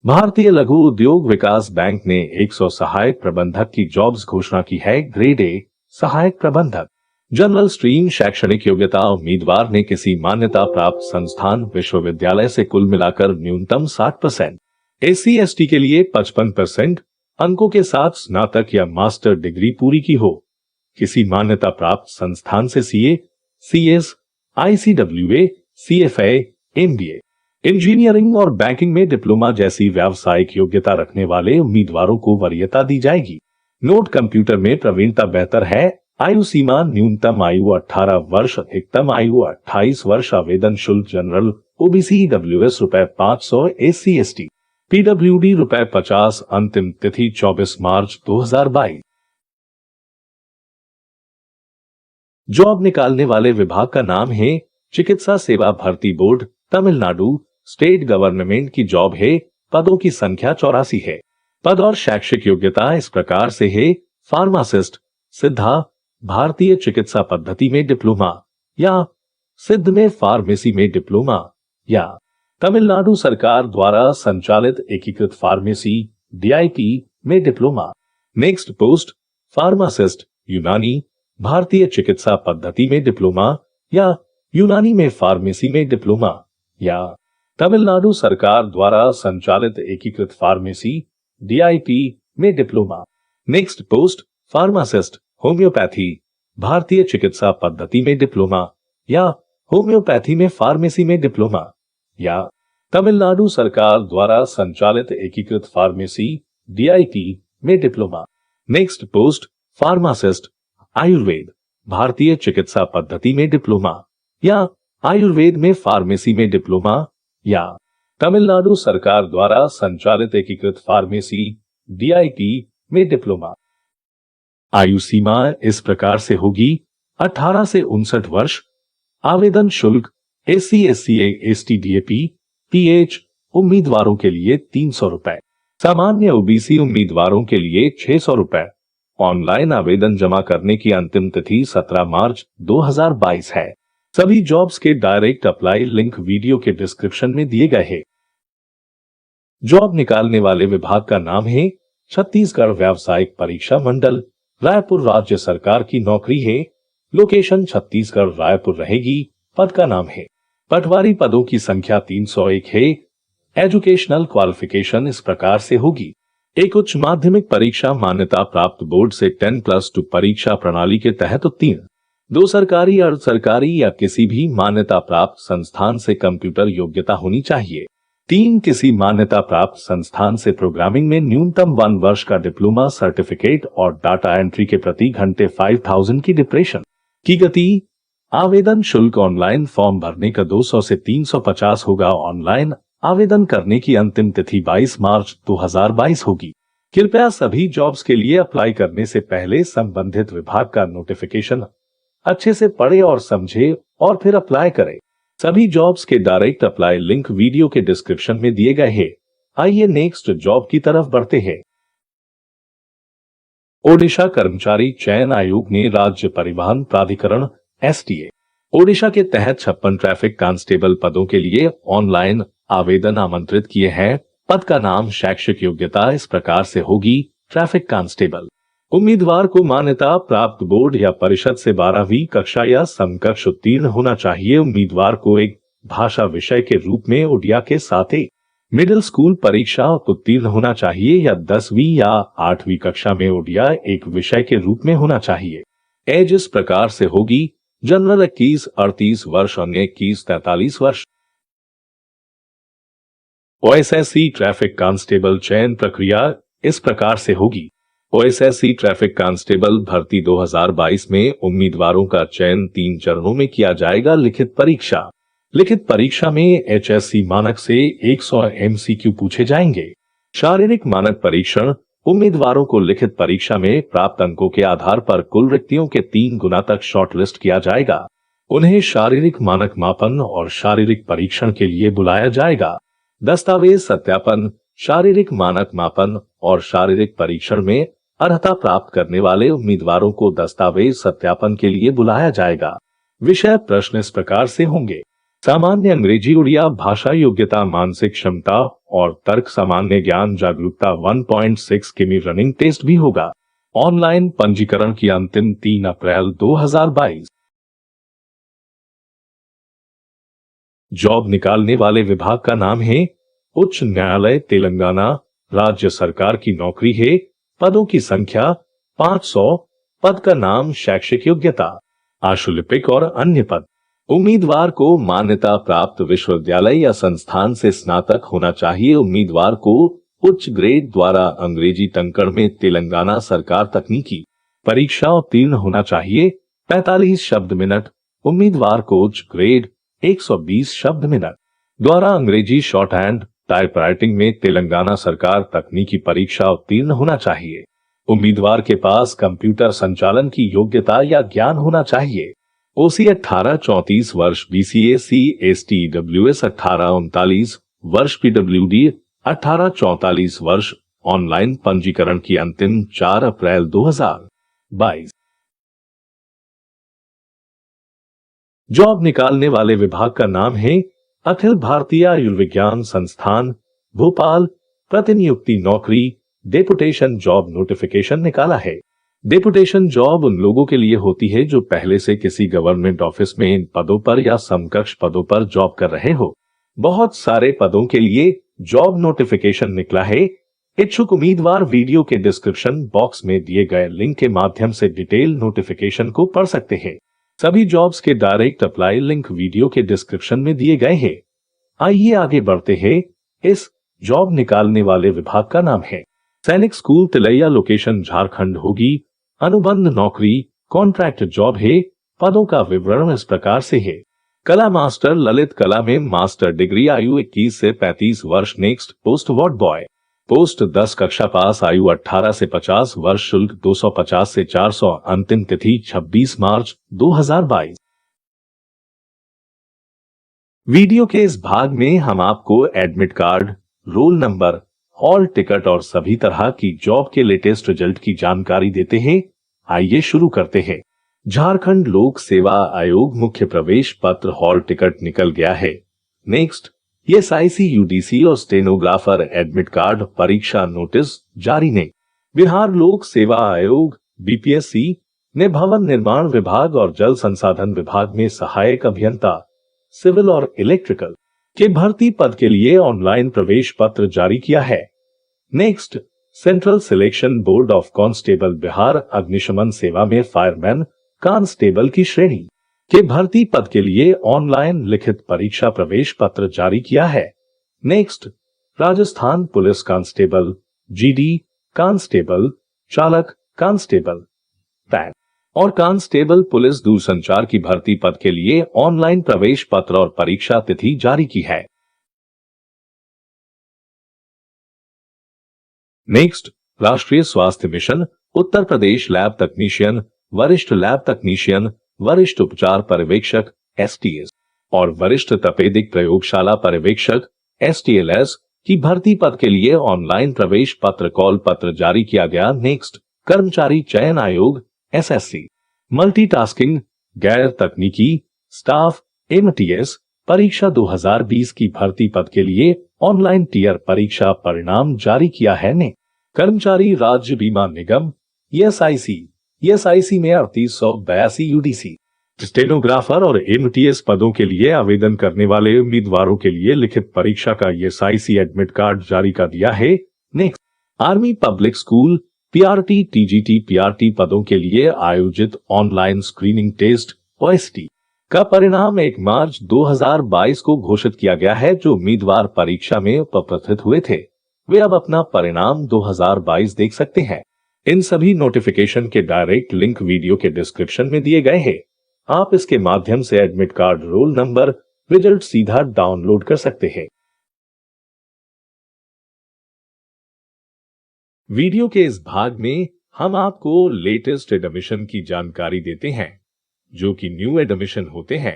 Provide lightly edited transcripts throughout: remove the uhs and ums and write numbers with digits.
भारतीय लघु उद्योग विकास बैंक ने 100 सहायक प्रबंधक की जॉब्स घोषणा की है। ग्रेड ए सहायक प्रबंधक जनरल स्ट्रीम शैक्षणिक योग्यता उम्मीदवार ने किसी मान्यता प्राप्त संस्थान विश्वविद्यालय से कुल मिलाकर न्यूनतम 60%, SC/ST के लिए 55% अंकों के साथ स्नातक या मास्टर डिग्री पूरी की हो। किसी मान्यता प्राप्त संस्थान से CA, CS, ICWA, CFA, MBA, engineering और बैंकिंग में डिप्लोमा जैसी व्यावसायिक योग्यता रखने वाले उम्मीदवारों को वरीयता दी जाएगी। नोट कंप्यूटर में प्रवीणता बेहतर है। आयु सीमा न्यूनतम आयु 18 वर्ष, अधिकतम आयु 28 वर्ष। आवेदन शुल्क general OBC EWS ₹500, SC/ST PWD ₹50। अंतिम तिथि 24 मार्च 2022। जॉब निकालने वाले विभाग का नाम है चिकित्सा सेवा भर्ती बोर्ड, तमिलनाडु स्टेट गवर्नमेंट की जॉब है। पदों की संख्या 84 है। पद और शैक्षिक योग्यता इस प्रकार से है। फार्मासिस्ट सिद्धा भारतीय चिकित्सा पद्धति में डिप्लोमा या सिद्ध में फार्मेसी में डिप्लोमा या तमिलनाडु सरकार द्वारा संचालित एकीकृत फार्मेसी DIP में डिप्लोमा। नेक्स्ट पोस्ट फार्मासिस्ट यूनानी भारतीय चिकित्सा पद्धति में डिप्लोमा या यूनानी में फार्मेसी में डिप्लोमा या तमिलनाडु सरकार द्वारा संचालित एकीकृत फार्मेसी DIP में diploma. Next post pharmacist homeopathy भारतीय चिकित्सा पद्धति में डिप्लोमा या होम्योपैथी में फार्मेसी में डिप्लोमा या तमिलनाडु सरकार द्वारा संचालित एकीकृत फार्मेसी DIP में diploma. Next post pharmacist Ayurveda भारतीय चिकित्सा पद्धति में डिप्लोमा या आयुर्वेद में फार्मेसी में डिप्लोमा या तमिलनाडु सरकार द्वारा संचालित एकीकृत फार्मेसी DIP में डिप्लोमा। आयु सीमा इस प्रकार से होगी 18 से 59 वर्ष। आवेदन शुल्क SC/SC ST DAP PH उम्मीदवारों के लिए 300 रुपए, सामान्य OBC उम्मीदवारों के लिए 600 रुपए। ऑनलाइन आवेदन जमा करने की अंतिम तिथि 17 मार्च 2022 है। सभी जॉब्स के डायरेक्ट अप्लाई लिंक वीडियो के डिस्क्रिप्शन में दिए गए हैं। जॉब निकालने वाले विभाग का नाम है छत्तीसगढ़ व्यावसायिक परीक्षा मंडल, रायपुर राज्य सरकार की नौकरी है। लोकेशन छत्तीसगढ़ रायपुर रहेगी। पद का नाम है पटवारी। पदों की संख्या 301 है। एजुकेशनल क्वालिफिकेशन इस प्रकार से होगी। एक उच्च माध्यमिक परीक्षा मान्यता प्राप्त बोर्ड से 10+2 परीक्षा प्रणाली के तहत उत्तीर्ण। 2 सरकारी अर्ध सरकारी या किसी भी मान्यता प्राप्त संस्थान से कंप्यूटर योग्यता होनी चाहिए। 3 किसी मान्यता प्राप्त संस्थान से प्रोग्रामिंग में न्यूनतम 1 वर्ष का डिप्लोमा सर्टिफिकेट और डाटा एंट्री के प्रति घंटे 5000 की डिप्रेशन की गति। आवेदन शुल्क ऑनलाइन फॉर्म भरने का 200 से 350 होगा। ऑनलाइन आवेदन करने की अंतिम तिथि 22 मार्च 2022 होगी। कृपया सभी जॉब्स के लिए अप्लाई करने से पहले संबंधित विभाग का नोटिफिकेशन अच्छे से पढ़े और समझे और फिर अप्लाई करें। सभी जॉब्स के डायरेक्ट अप्लाई लिंक वीडियो के डिस्क्रिप्शन में दिए गए हैं। आइए नेक्स्ट जॉब की तरफ बढ़ते हैं। ओडिशा कर्मचारी चयन आयोग ने राज्य परिवहन प्राधिकरण STA ओडिशा के तहत 56 ट्रैफिक कांस्टेबल पदों के लिए ऑनलाइन आवेदन आमंत्रित किए हैं। पद का नाम शैक्षिक योग्यता इस प्रकार से होगी। ट्रैफिक कांस्टेबल उम्मीदवार को मान्यता प्राप्त बोर्ड या परिषद से 12वीं कक्षा या समकक्ष उत्तीर्ण होना चाहिए। उम्मीदवार को एक भाषा विषय के रूप में ओडिया के साथ एक मिडिल स्कूल परीक्षा उत्तीर्ण होना चाहिए या 10वीं या 8वीं कक्षा में ओडिया एक विषय के रूप में होना चाहिए। एज इस प्रकार से होगी। जनरल 21-38 वर्ष, अन्य 21-43 वर्ष। OSSC ट्रैफिक कांस्टेबल चयन प्रक्रिया इस प्रकार से होगी। OSSC ट्रैफिक कांस्टेबल भर्ती 2022 में उम्मीदवारों का चयन 3 चरणों में किया जाएगा। लिखित परीक्षा। लिखित परीक्षा में HSC मानक से 100 MCQ पूछे जाएंगे। शारीरिक मानक परीक्षण उम्मीदवारों को लिखित परीक्षा में प्राप्त अंकों के आधार पर कुल रिक्तियों के 3 गुना तक शॉर्टलिस्ट किया जाएगा। उन्हें शारीरिक मानक मापन और शारीरिक परीक्षण के लिए बुलाया जाएगा। दस्तावेज सत्यापन शारीरिक मानक मापन और शारीरिक परीक्षण में अर्हता प्राप्त करने वाले उम्मीदवारों को दस्तावेज सत्यापन के लिए बुलाया जाएगा। विषय प्रश्न इस प्रकार से होंगे। सामान्य अंग्रेजी उड़िया भाषा योग्यता मानसिक क्षमता और तर्क सामान्य ज्ञान जागरूकता 1.6 किमी रनिंग टेस्ट भी होगा। ऑनलाइन पंजीकरण की अंतिम 3 अप्रैल 2022। जॉब निकालने वाले विभाग का नाम है उच्च न्यायालय तेलंगाना। राज्य सरकार की नौकरी है। पदों की संख्या 500। पद का नाम शैक्षिक योग्यता आशुलिपिक और अन्य पद। उम्मीदवार को मान्यता प्राप्त विश्वविद्यालय या संस्थान से स्नातक होना चाहिए। उम्मीदवार को उच्च ग्रेड द्वारा अंग्रेजी टंकण में तेलंगाना सरकार तकनीकी परीक्षा उत्तीर्ण होना चाहिए। 45 शब्द मिनट। उम्मीदवार को उच्च ग्रेड 120 शब्द मिनट द्वारा अंग्रेजी शॉर्ट हैंड टाइपराइटिंग में तेलंगाना सरकार तकनीकी परीक्षा उत्तीर्ण होना चाहिए। उम्मीदवार के पास कंप्यूटर संचालन की योग्यता या ज्ञान होना चाहिए। ओसी 18-34 वर्ष, बीसीए सी एसटी डब्ल्यूएस 18-39 वर्ष, पीडब्ल्यूडी 18-44 वर्ष। ऑनलाइन पंजीकरण की अंतिम 4 अप्रैल 2022। जॉब निकालने वाले विभाग का नाम है अखिल भारतीय आयुर्विज्ञान संस्थान भोपाल। प्रतिनियुक्ति नौकरी डेपुटेशन जॉब नोटिफिकेशन निकाला है। डेपुटेशन जॉब उन लोगों के लिए होती है जो पहले से किसी गवर्नमेंट ऑफिस में इन पदों पर या समकक्ष पदों पर जॉब कर रहे हो। बहुत सारे पदों के लिए जॉब नोटिफिकेशन निकला है। इच्छुक उम्मीदवार वीडियो के डिस्क्रिप्शन बॉक्स में दिए गए लिंक के माध्यम से डिटेल नोटिफिकेशन को पढ़ सकते हैं। सभी जॉब्स के डायरेक्ट अप्लाई लिंक वीडियो के डिस्क्रिप्शन में दिए गए हैं। आइए आगे बढ़ते हैं। इस जॉब निकालने वाले विभाग का नाम है सैनिक स्कूल तिलैया। लोकेशन झारखंड होगी। अनुबंध नौकरी कॉन्ट्रैक्ट जॉब है। पदों का विवरण इस प्रकार से है। कला मास्टर ललित कला में मास्टर डिग्री आयु 21 से 35 वर्ष। Next post ward boy post 10 कक्षा पास आयु 18 से 50 वर्ष। शुल्क 250 से 400। अंतिम तिथि 26 मार्च 2022। वीडियो के इस भाग में हम आपको admit card, roll number, hall ticket और सभी तरह की जॉब के लेटेस्ट रिजल्ट की जानकारी देते हैं। आइए शुरू करते हैं। झारखंड लोक सेवा आयोग मुख्य प्रवेश पत्र हॉल टिकट निकल गया है। नेक्स्ट एसआईसी यूडीसी और स्टेनोग्राफर एडमिट कार्ड परीक्षा नोटिस जारी नहीं। बिहार लोक सेवा आयोग बीपीएससी ने भवन निर्माण विभाग और जल संसाधन विभाग में सहायक अभियंता सिविल और इलेक्ट्रिकल के भर्ती पद के लिए ऑनलाइन प्रवेश पत्र जारी किया है। Next central selection board of constable Bihar अग्निशमन सेवा में फायरमैन कांस्टेबल की श्रेणी के भर्ती पद के लिए ऑनलाइन लिखित परीक्षा प्रवेश पत्र जारी किया है। Next Rajasthan police constable GD constable चालक कांस्टेबल पैन और कांस्टेबल पुलिस दूरसंचार की भर्ती पद के लिए ऑनलाइन प्रवेश पत्र और परीक्षा तिथि जारी की है। नेक्स्ट राष्ट्रीय स्वास्थ्य मिशन उत्तर प्रदेश लैब तकनीशियन, वरिष्ठ लैब तकनीशियन, वरिष्ठ उपचार पर्यवेक्षक एसटीएस और वरिष्ठ तपेदिक प्रयोगशाला पर्यवेक्षक एसटीएलएस की भर्ती पद के लिए ऑनलाइन प्रवेश पत्र कॉल पत्र जारी किया गया। नेक्स्ट कर्मचारी चयन आयोग एसएससी मल्टीटास्किंग गैर तकनीकी स्टाफ एमटीएस परीक्षा 2020 की भर्ती पद के लिए ऑनलाइन टीयर परीक्षा परिणाम जारी किया है ने कर्मचारी राज्य बीमा निगम ईएसआईसी में 3882 यूडीसी स्टेनोग्राफर और एमटीएस पदों के लिए आवेदन करने वाले उम्मीदवारों के लिए लिखित परीक्षा का ईएसआईसी एडमिट कार्ड जारी कर दिया है। Next army public school PRT TGT PRT पदों के लिए आयोजित ऑनलाइन स्क्रीनिंग टेस्ट ओएसटी का परिणाम 1 मार्च 2022 को घोषित किया गया है। जो उम्मीदवार परीक्षा में उपस्थित हुए थे वे अब अपना परिणाम 2022 देख सकते हैं। इन सभी नोटिफिकेशन के डायरेक्ट लिंक वीडियो के डिस्क्रिप्शन में दिए गए हैं। आप इसके माध्यम से admit card, roll number, result सीधा डाउनलोड कर सकते हैं। वीडियो के इस भाग में हम आपको लेटेस्ट एडमिशन की जानकारी देते हैं जो कि न्यू एडमिशन होते हैं।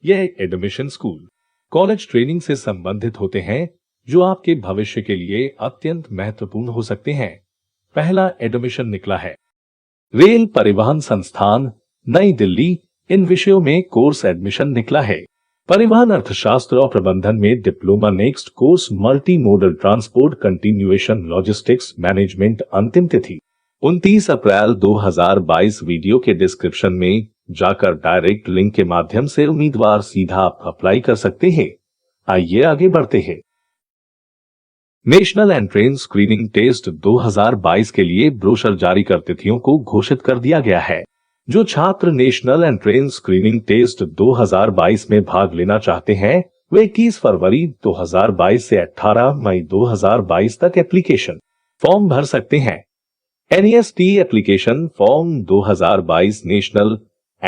यह एडमिशन स्कूल कॉलेज ट्रेनिंग से संबंधित होते हैं जो आपके भविष्य के लिए अत्यंत महत्वपूर्ण हो सकते हैं। पहला एडमिशन निकला है रेल परिवहन संस्थान नई दिल्ली। इन विषयों में कोर्स एडमिशन निकला है। परिवहन अर्थशास्त्र और प्रबंधन में diploma next course multi modal transport continuation logistics management अंतिम तिथि 29 अप्रैल 2022। वीडियो के डिस्क्रिप्शन में जाकर डायरेक्ट लिंक के माध्यम से उम्मीदवार सीधा अप्लाई कर सकते हैं। आइए आगे बढ़ते हैं। नेशनल एंट्रेंस स्क्रीनिंग टेस्ट 2022 के लिए ब्रोशर जारी कर तिथियों को घोषित कर दिया गया है। जो छात्र नेशनल एंट्रेंस स्क्रीनिंग टेस्ट 2022 में भाग लेना चाहते हैं वे 21 फरवरी 2022 से 18 मई 2022 तक एप्लीकेशन फॉर्म भर सकते हैं। NEST application form 2022 national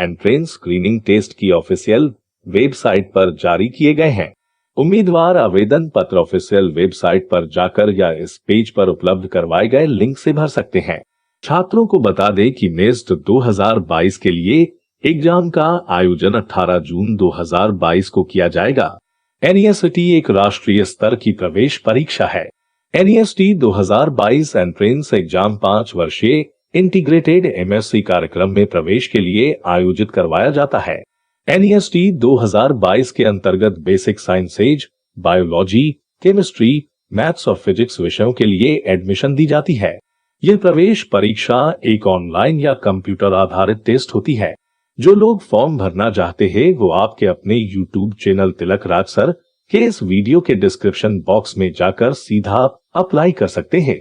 entrance screening test की ऑफिशियल वेबसाइट पर जारी किए गए हैं। उम्मीदवार आवेदन पत्र ऑफिशियल वेबसाइट पर जाकर या इस पेज पर उपलब्ध करवाए गए लिंक से भर सकते हैं। छात्रों को बता दें कि नेस्ट 2022 के लिए एग्जाम का आयोजन 18 जून 2022 को किया जाएगा। NEST एक राष्ट्रीय स्तर की प्रवेश परीक्षा है। NEST 2022 एंट्रेंस एग्जाम 5 वर्षीय इंटीग्रेटेड MSc कार्यक्रम में प्रवेश के लिए आयोजित करवाया जाता है। NEST 2022 के अंतर्गत basic sciences, biology, chemistry, maths और फिजिक्स विषयों के लिए एडमिशन दी जाती है। यह प्रवेश परीक्षा एक ऑनलाइन या कंप्यूटर आधारित टेस्ट होती है। जो लोग फॉर्म भरना चाहते हैं वो आपके अपने YouTube channel Tilak Raj sir के इस वीडियो के डिस्क्रिप्शन बॉक्स में जाकर सीधा अप्लाई कर सकते हैं।